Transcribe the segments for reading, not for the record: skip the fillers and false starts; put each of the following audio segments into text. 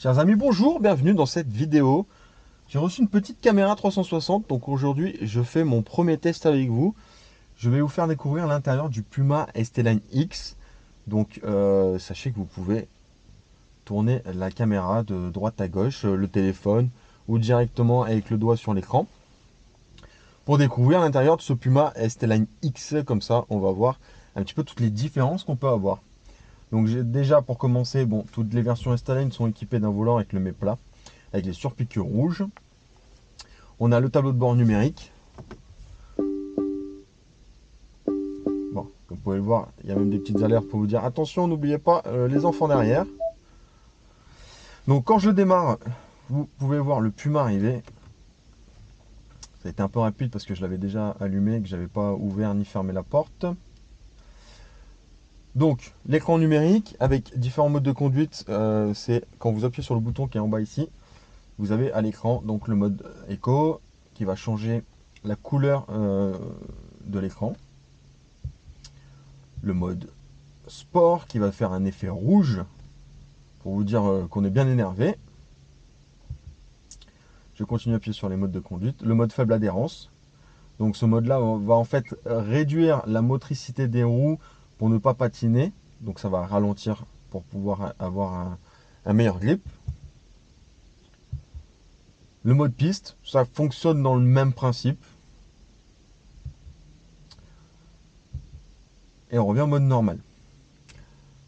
Chers amis, bonjour, bienvenue dans cette vidéo. J'ai reçu une petite caméra 360, donc aujourd'hui je fais mon premier test avec vous. Je vais vous faire découvrir l'intérieur du Puma ST-Line X. Donc sachez que vous pouvez tourner la caméra de droite à gauche, le téléphone ou directement avec le doigt sur l'écran pour découvrir l'intérieur de ce Puma ST-Line X. Comme ça, on va voir un petit peu toutes les différences qu'on peut avoir. Donc j'ai déjà pour commencer, bon, toutes les versions ST-Line sont équipées d'un volant avec le mets plat, avec les surpiqûres rouges. On a le tableau de bord numérique. Bon, comme vous pouvez le voir, il y a même des petites alertes pour vous dire attention, n'oubliez pas les enfants derrière. Donc quand je démarre, vous pouvez voir le Puma arriver. Ça a été un peu rapide parce que je l'avais déjà allumé, que j'avais pas ouvert ni fermé la porte. Donc l'écran numérique avec différents modes de conduite, c'est quand vous appuyez sur le bouton qui est en bas ici, vous avez à l'écran donc le mode éco qui va changer la couleur de l'écran. Le mode sport qui va faire un effet rouge pour vous dire qu'on est bien énervé. Je continue à appuyer sur les modes de conduite. Le mode faible adhérence. Donc ce mode-là va en fait réduire la motricité des roues pour ne pas patiner. Donc ça va ralentir pour pouvoir avoir un meilleur grip. Le mode piste, ça fonctionne dans le même principe. Et on revient au mode normal.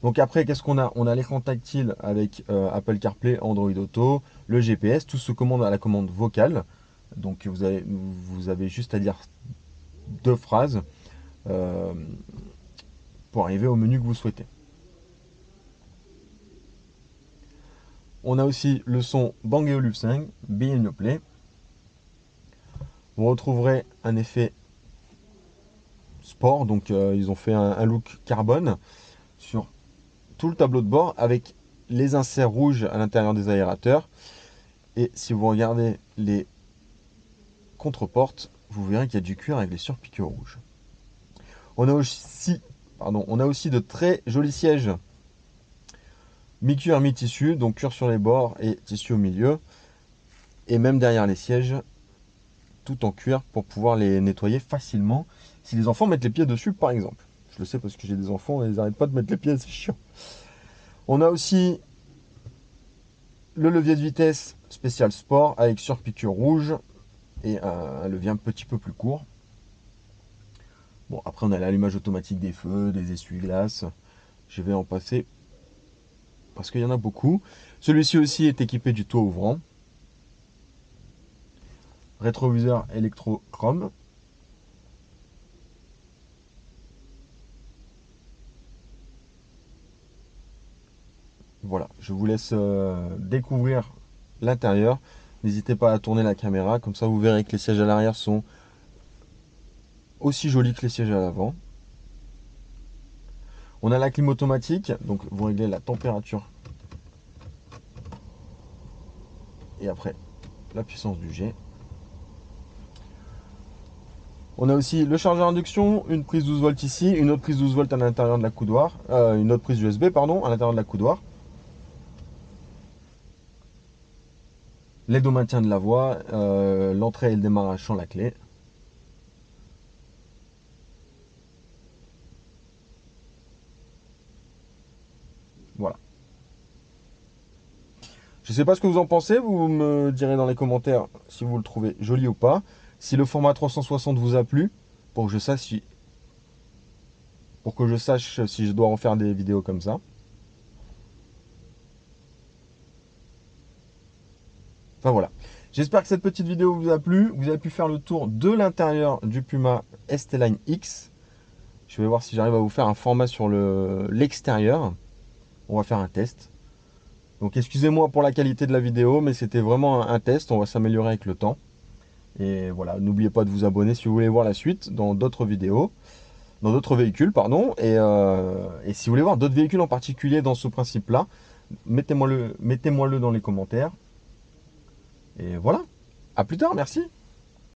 Donc après, qu'est-ce qu'on a? On a l'écran tactile avec Apple CarPlay, Android Auto, le GPS, tout se commande à la commande vocale. Donc vous avez juste à dire deux phrases euh, pour arriver au menu que vous souhaitez. On a aussi le son Bang & Olufsen, Be In Your Play. Vous retrouverez un effet sport, donc ils ont fait un look carbone sur tout le tableau de bord avec les inserts rouges à l'intérieur des aérateurs. Et si vous regardez les contreportes, vous verrez qu'il y a du cuir avec les surpiqûres rouges. On a aussi de très jolis sièges mi-cuir, mi-tissu, donc cuir sur les bords et tissu au milieu. Et même derrière les sièges, tout en cuir pour pouvoir les nettoyer facilement si les enfants mettent les pieds dessus par exemple. Je le sais parce que j'ai des enfants et ils n'arrêtent pas de mettre les pieds, c'est chiant. On a aussi le levier de vitesse spécial sport avec surpiqûre rouge et un levier un petit peu plus court. Bon, après on a l'allumage automatique des feux, des essuie-glaces. Je vais en passer parce qu'il y en a beaucoup. Celui-ci aussi est équipé du toit ouvrant. Rétroviseur électrochrome. Voilà, je vous laisse découvrir l'intérieur. N'hésitez pas à tourner la caméra, comme ça vous verrez que les sièges à l'arrière sont aussi jolis que les sièges à l'avant. On a la clim automatique, donc vous réglez la température et après la puissance du jet. On a aussi le chargeur induction, une prise 12 volts ici, une autre prise 12 volts à l'intérieur de la coudoir, une autre prise USB pardon, à l'intérieur de la coudoir. L'aide au maintien de la voix, l'entrée et le démarrage sans la clé. Voilà. Je ne sais pas ce que vous en pensez, vous me direz dans les commentaires si vous le trouvez joli ou pas. Si le format 360 vous a plu, pour que je sache si je dois en faire des vidéos comme ça. Enfin voilà. J'espère que cette petite vidéo vous a plu. Vous avez pu faire le tour de l'intérieur du Puma ST-Line X. Je vais voir si j'arrive à vous faire un format sur l'extérieur. On va faire un test. Donc excusez-moi pour la qualité de la vidéo, mais c'était vraiment un test. On va s'améliorer avec le temps. Et voilà, n'oubliez pas de vous abonner si vous voulez voir la suite dans d'autres vidéos, dans d'autres véhicules, pardon. Et si vous voulez voir d'autres véhicules en particulier dans ce principe-là, mettez-moi le dans les commentaires. Et voilà. À plus tard, merci.